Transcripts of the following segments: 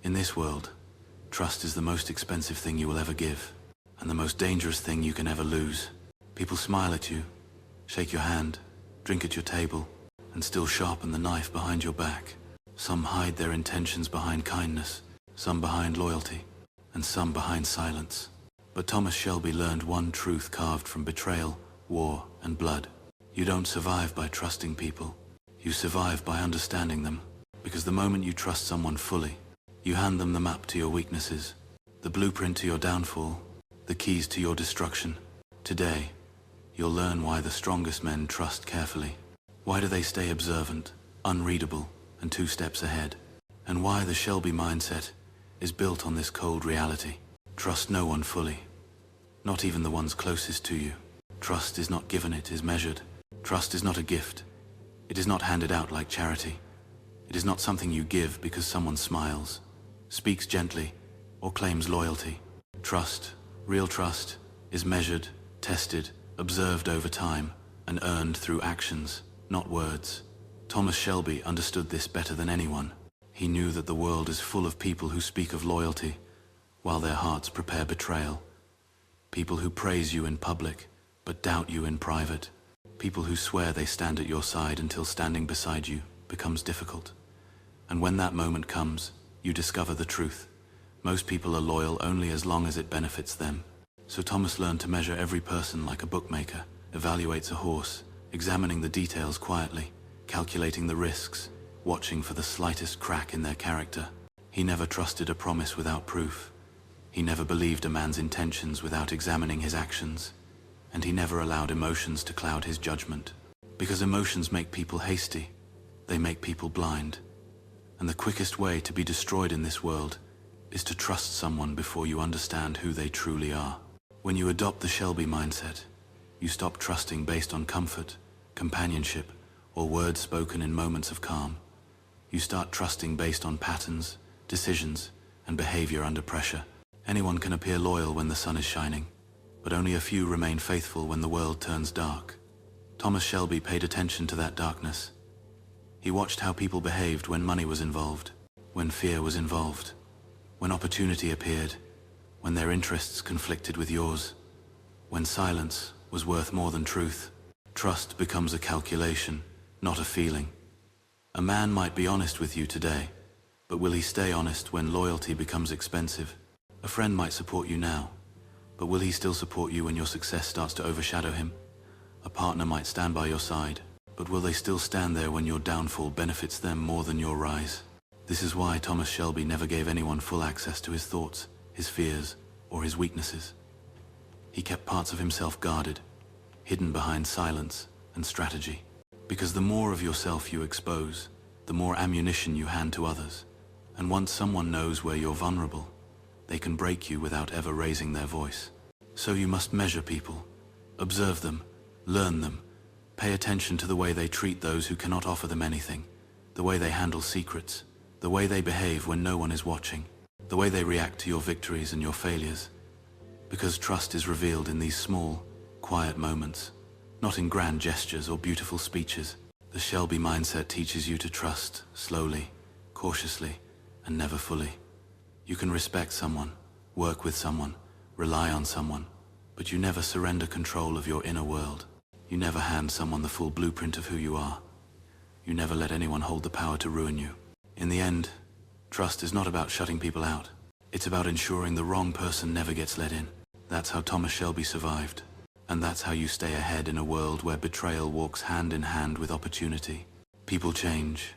In this world, trust is the most expensive thing you will ever give, and the most dangerous thing you can ever lose. People smile at you, shake your hand, drink at your table, and still sharpen the knife behind your back. Some hide their intentions behind kindness, some behind loyalty, and some behind silence. But Thomas Shelby learned one truth carved from betrayal, war, and blood. You don't survive by trusting people. You survive by understanding them. Because the moment you trust someone fully, you hand them the map to your weaknesses, the blueprint to your downfall, the keys to your destruction. Today, you'll learn why the strongest men trust carefully. Why do they stay observant, unreadable, and 2 steps ahead? And why the Shelby mindset is built on this cold reality. Trust no one fully, not even the ones closest to you. Trust is not given, it is measured. Trust is not a gift. It is not handed out like charity. It is not something you give because someone smiles, speaks gently, or claims loyalty. Trust, real trust, is measured, tested, observed over time, and earned through actions, not words. Thomas Shelby understood this better than anyone. He knew that the world is full of people who speak of loyalty, while their hearts prepare betrayal. People who praise you in public, but doubt you in private. People who swear they stand at your side until standing beside you becomes difficult. And when that moment comes, you discover the truth. Most people are loyal only as long as it benefits them. So Thomas learned to measure every person like a bookmaker evaluates a horse, examining the details quietly, calculating the risks, watching for the slightest crack in their character. He never trusted a promise without proof. He never believed a man's intentions without examining his actions. And he never allowed emotions to cloud his judgment. Because emotions make people hasty. They make people blind. And the quickest way to be destroyed in this world is to trust someone before you understand who they truly are. When you adopt the Shelby mindset, you stop trusting based on comfort, companionship, or words spoken in moments of calm. You start trusting based on patterns, decisions, and behavior under pressure. Anyone can appear loyal when the sun is shining, but only a few remain faithful when the world turns dark. Thomas Shelby paid attention to that darkness. He watched how people behaved when money was involved, when fear was involved, when opportunity appeared, when their interests conflicted with yours, when silence was worth more than truth. Trust becomes a calculation, not a feeling. A man might be honest with you today, but will he stay honest when loyalty becomes expensive? A friend might support you now, but will he still support you when your success starts to overshadow him? A partner might stand by your side, but will they still stand there when your downfall benefits them more than your rise? This is why Thomas Shelby never gave anyone full access to his thoughts, his fears, or his weaknesses. He kept parts of himself guarded, hidden behind silence and strategy. Because the more of yourself you expose, the more ammunition you hand to others. And once someone knows where you're vulnerable, they can break you without ever raising their voice. So you must measure people, observe them, learn them, pay attention to the way they treat those who cannot offer them anything, the way they handle secrets, the way they behave when no one is watching, the way they react to your victories and your failures. Because trust is revealed in these small, quiet moments, not in grand gestures or beautiful speeches. The Shelby mindset teaches you to trust slowly, cautiously, and never fully. You can respect someone, work with someone, rely on someone, but you never surrender control of your inner world. You never hand someone the full blueprint of who you are. You never let anyone hold the power to ruin you. In the end, trust is not about shutting people out. It's about ensuring the wrong person never gets let in. That's how Thomas Shelby survived. And that's how you stay ahead in a world where betrayal walks hand in hand with opportunity. People change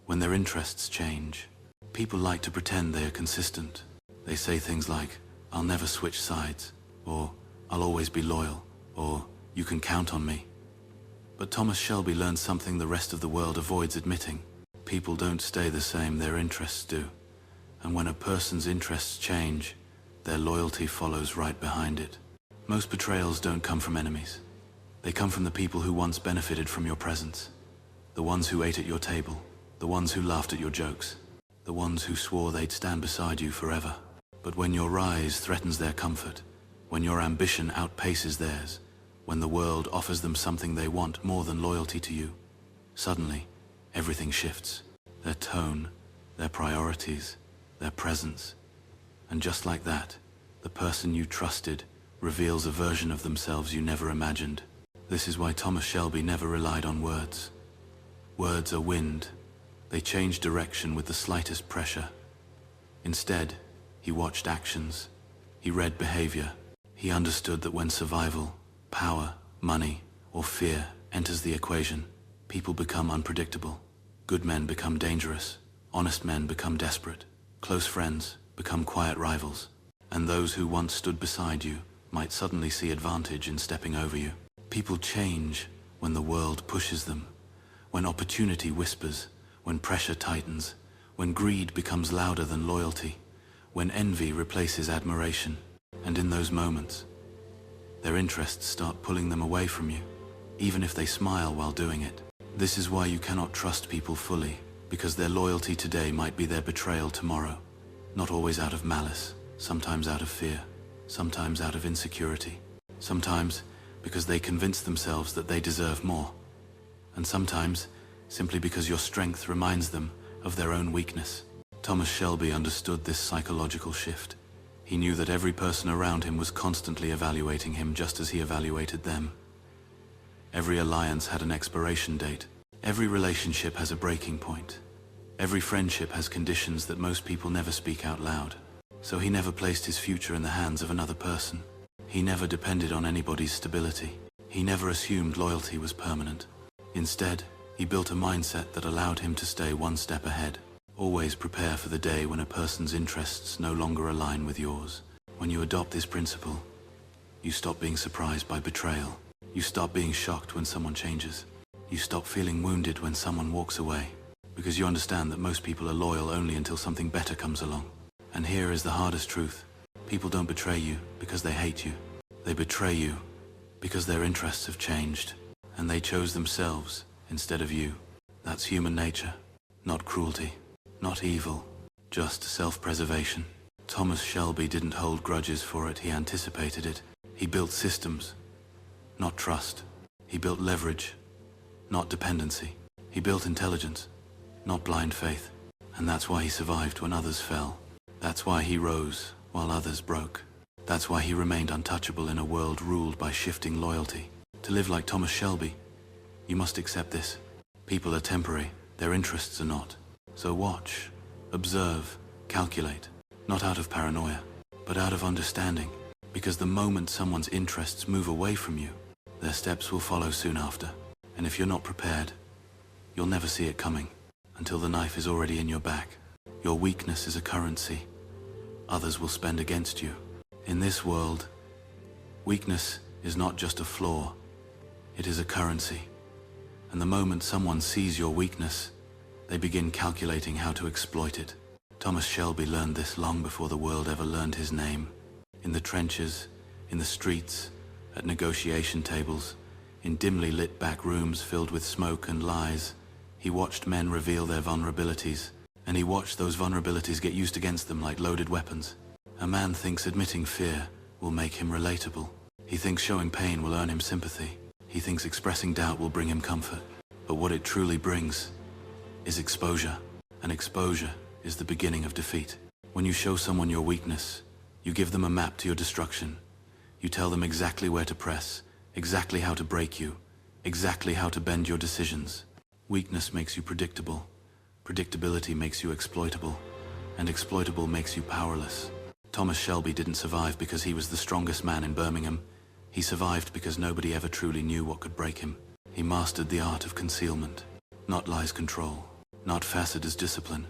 when their interests change. People like to pretend they are consistent. They say things like, "I'll never switch sides," or "I'll always be loyal," or "You can count on me." But Thomas Shelby learned something the rest of the world avoids admitting. People don't stay the same, their interests do. And when a person's interests change, their loyalty follows right behind it. Most betrayals don't come from enemies. They come from the people who once benefited from your presence. The ones who ate at your table. The ones who laughed at your jokes. The ones who swore they'd stand beside you forever. But when your rise threatens their comfort, when your ambition outpaces theirs, when the world offers them something they want more than loyalty to you, suddenly, everything shifts. Their tone, their priorities, their presence. And just like that, the person you trusted reveals a version of themselves you never imagined. This is why Thomas Shelby never relied on words. Words are wind. They change direction with the slightest pressure. Instead, he watched actions. He read behavior. He understood that when survival, power, money, or fear enters the equation, people become unpredictable. Good men become dangerous. Honest men become desperate. Close friends become quiet rivals. And those who once stood beside you might suddenly see advantage in stepping over you. People change when the world pushes them, when opportunity whispers, when pressure tightens, when greed becomes louder than loyalty, when envy replaces admiration. And in those moments, their interests start pulling them away from you, even if they smile while doing it. This is why you cannot trust people fully, because their loyalty today might be their betrayal tomorrow. Not always out of malice, sometimes out of fear, sometimes out of insecurity, sometimes because they convince themselves that they deserve more, and sometimes simply because your strength reminds them of their own weakness. Thomas Shelby understood this psychological shift. He knew that every person around him was constantly evaluating him just as he evaluated them. Every alliance had an expiration date. Every relationship has a breaking point. Every friendship has conditions that most people never speak out loud. So he never placed his future in the hands of another person. He never depended on anybody's stability. He never assumed loyalty was permanent. Instead, he built a mindset that allowed him to stay one step ahead. Always prepare for the day when a person's interests no longer align with yours. When you adopt this principle, you stop being surprised by betrayal. You stop being shocked when someone changes. You stop feeling wounded when someone walks away, because you understand that most people are loyal only until something better comes along. And here is the hardest truth. People don't betray you because they hate you. They betray you because their interests have changed, and they chose themselves instead of you. That's human nature. Not cruelty, not evil, just self-preservation. Thomas Shelby didn't hold grudges for it, he anticipated it. He built systems, not trust. He built leverage, not dependency. He built intelligence, not blind faith. And that's why he survived when others fell. That's why he rose while others broke. That's why he remained untouchable in a world ruled by shifting loyalty. To live like Thomas Shelby, you must accept this. People are temporary, their interests are not. So watch, observe, calculate, not out of paranoia, but out of understanding. Because the moment someone's interests move away from you, their steps will follow soon after. And if you're not prepared, you'll never see it coming until the knife is already in your back. Your weakness is a currency others will spend against you. In this world, weakness is not just a flaw, it is a currency. And the moment someone sees your weakness, they begin calculating how to exploit it. Thomas Shelby learned this long before the world ever learned his name. In the trenches, in the streets, at negotiation tables, in dimly lit back rooms filled with smoke and lies, he watched men reveal their vulnerabilities, and he watched those vulnerabilities get used against them like loaded weapons. A man thinks admitting fear will make him relatable. He thinks showing pain will earn him sympathy. He thinks expressing doubt will bring him comfort. But what it truly brings is exposure. And exposure is the beginning of defeat. When you show someone your weakness, you give them a map to your destruction. You tell them exactly where to press, exactly how to break you, exactly how to bend your decisions. Weakness makes you predictable. Predictability makes you exploitable. And exploitable makes you powerless. Thomas Shelby didn't survive because he was the strongest man in Birmingham. He survived because nobody ever truly knew what could break him. He mastered the art of concealment. Not lies control. Not facet as discipline.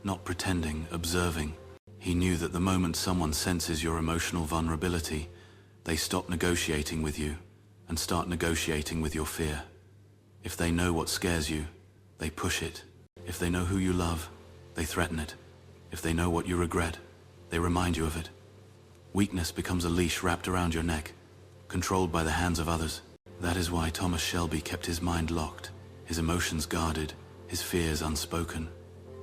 Not pretending, observing. He knew that the moment someone senses your emotional vulnerability, they stop negotiating with you and start negotiating with your fear. If they know what scares you, they push it. If they know who you love, they threaten it. If they know what you regret, they remind you of it. Weakness becomes a leash wrapped around your neck, controlled by the hands of others. That is why Thomas Shelby kept his mind locked, his emotions guarded, his fears unspoken.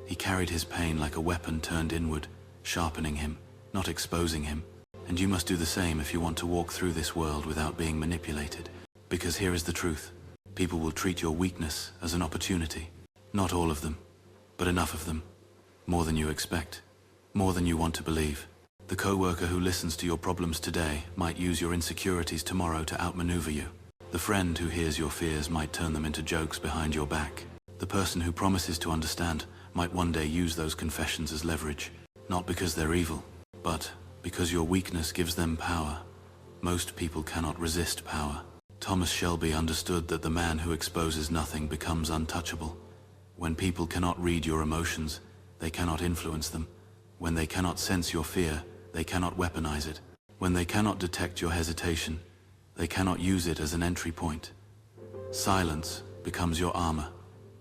He carried his pain like a weapon turned inward, sharpening him, not exposing him. And you must do the same if you want to walk through this world without being manipulated. Because here is the truth. People will treat your weakness as an opportunity. Not all of them, but enough of them. More than you expect. more than you want to believe. The coworker who listens to your problems today might use your insecurities tomorrow to outmaneuver you. The friend who hears your fears might turn them into jokes behind your back. The person who promises to understand might one day use those confessions as leverage, not because they're evil, but because your weakness gives them power. Most people cannot resist power. Thomas Shelby understood that the man who exposes nothing becomes untouchable. When people cannot read your emotions, they cannot influence them. When they cannot sense your fear, they cannot weaponize it. When they cannot detect your hesitation, they cannot use it as an entry point. Silence becomes your armor.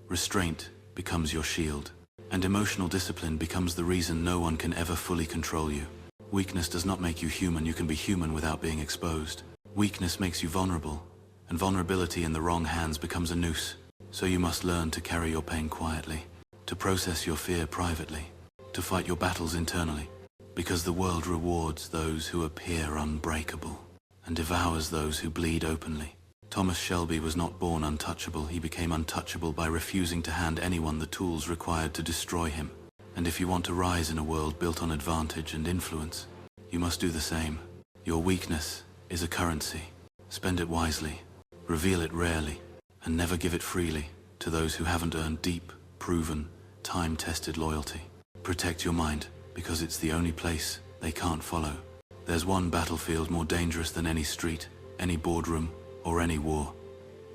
Restraint becomes your shield. And emotional discipline becomes the reason no one can ever fully control you. Weakness does not make you human. You can be human without being exposed. Weakness makes you vulnerable, and vulnerability in the wrong hands becomes a noose. So you must learn to carry your pain quietly, to process your fear privately, to fight your battles internally, because the world rewards those who appear unbreakable and devours those who bleed openly. Thomas Shelby was not born untouchable. He became untouchable by refusing to hand anyone the tools required to destroy him. And if you want to rise in a world built on advantage and influence, you must do the same. Your weakness is a currency. Spend it wisely, reveal it rarely, and never give it freely to those who haven't earned deep, proven, time-tested loyalty. Protect your mind, because it's the only place they can't follow. There's one battlefield more dangerous than any street, any boardroom, or any war: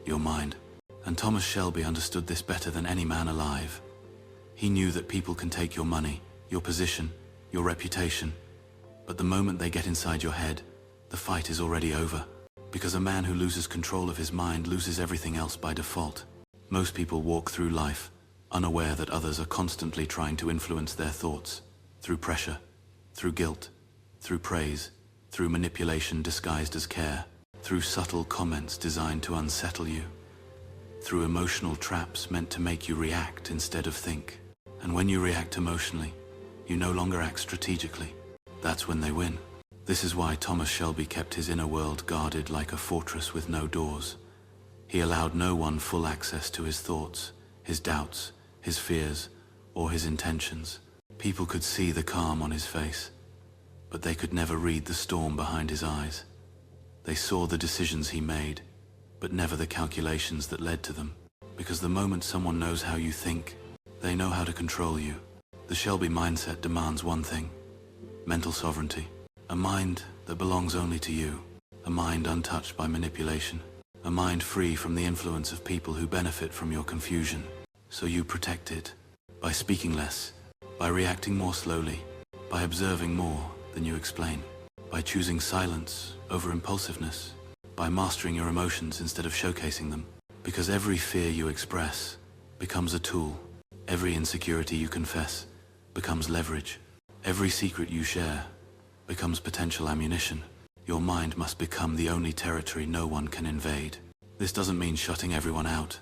your mind. And Thomas Shelby understood this better than any man alive. He knew that people can take your money, your position, your reputation, but the moment they get inside your head, the fight is already over. Because a man who loses control of his mind loses everything else by default. Most people walk through life unaware that others are constantly trying to influence their thoughts, through pressure, through guilt, through praise, through manipulation disguised as care, through subtle comments designed to unsettle you, through emotional traps meant to make you react instead of think. And when you react emotionally, you no longer act strategically. That's when they win. This is why Thomas Shelby kept his inner world guarded like a fortress with no doors. He allowed no one full access to his thoughts, his doubts, his fears, or his intentions. People could see the calm on his face, but they could never read the storm behind his eyes. They saw the decisions he made, but never the calculations that led to them. Because the moment someone knows how you think, they know how to control you. The Shelby mindset demands one thing: mental sovereignty. A mind that belongs only to you. A mind untouched by manipulation. A mind free from the influence of people who benefit from your confusion. So you protect it by speaking less, by reacting more slowly, by observing more than you explain, by choosing silence over impulsiveness, by mastering your emotions instead of showcasing them. Because every fear you express becomes a tool. Every insecurity you confess becomes leverage. Every secret you share becomes potential ammunition. Your mind must become the only territory no one can invade. This doesn't mean shutting everyone out.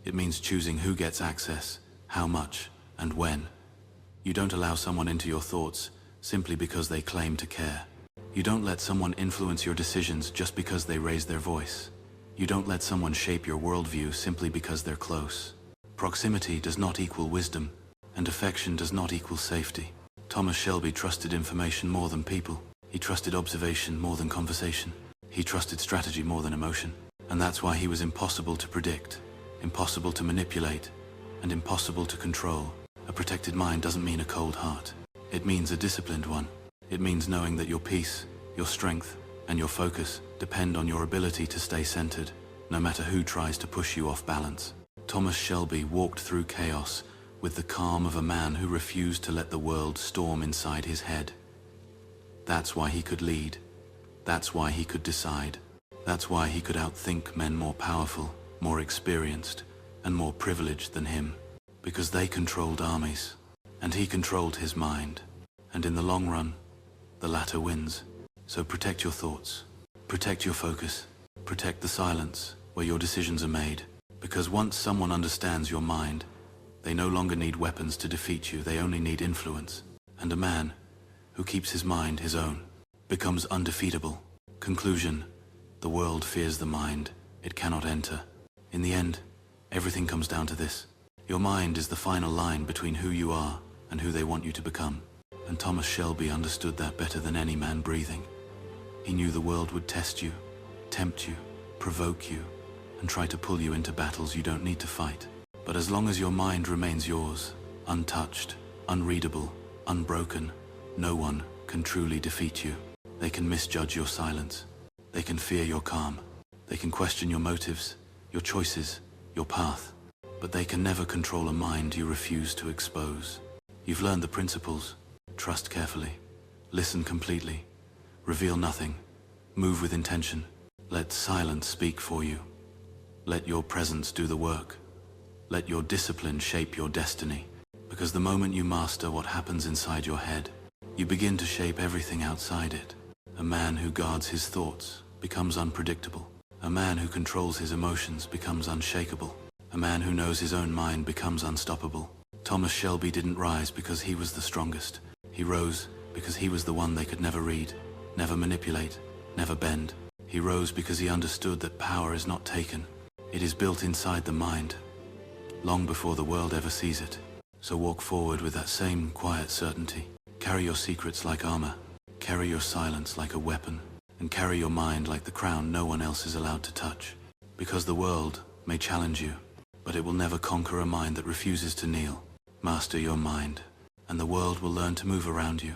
It means choosing who gets access, how much, and when. You don't allow someone into your thoughts simply because they claim to care. You don't let someone influence your decisions just because they raise their voice. You don't let someone shape your worldview simply because they're close. Proximity does not equal wisdom, and affection does not equal safety. Thomas Shelby trusted information more than people. He trusted observation more than conversation. He trusted strategy more than emotion. And that's why he was impossible to predict, impossible to manipulate, and impossible to control. A protected mind doesn't mean a cold heart. It means a disciplined one. It means knowing that your peace, your strength, and your focus depend on your ability to stay centered, no matter who tries to push you off balance. Thomas Shelby walked through chaos with the calm of a man who refused to let the world storm inside his head. That's why he could lead. That's why he could decide. That's why he could outthink men more powerful, more experienced, and more privileged than him. Because they controlled armies, and he controlled his mind. And in the long run, the latter wins. So protect your thoughts, protect your focus, protect the silence where your decisions are made. Because once someone understands your mind, they no longer need weapons to defeat you, they only need influence. And a man who keeps his mind his own becomes undefeatable. Conclusion: the world fears the mind it cannot enter. In the end, everything comes down to this: your mind is the final line between who you are and who they want you to become. And Thomas Shelby understood that better than any man breathing. He knew the world would test you, tempt you, provoke you, and try to pull you into battles you don't need to fight. But as long as your mind remains yours, untouched, unreadable, unbroken, no one can truly defeat you. They can misjudge your silence. They can fear your calm. They can question your motives, your choices, your path. But they can never control a mind you refuse to expose. You've learned the principles. Trust carefully. Listen completely. Reveal nothing. Move with intention. Let silence speak for you. Let your presence do the work. Let your discipline shape your destiny. Because the moment you master what happens inside your head, you begin to shape everything outside it. A man who guards his thoughts becomes unpredictable. A man who controls his emotions becomes unshakable. A man who knows his own mind becomes unstoppable. Thomas Shelby didn't rise because he was the strongest. He rose because he was the one they could never read, never manipulate, never bend. He rose because he understood that power is not taken. It is built inside the mind, long before the world ever sees it. So walk forward with that same quiet certainty. Carry your secrets like armor. Carry your silence like a weapon. And carry your mind like the crown no one else is allowed to touch. Because the world may challenge you, but it will never conquer a mind that refuses to kneel. Master your mind, and the world will learn to move around you.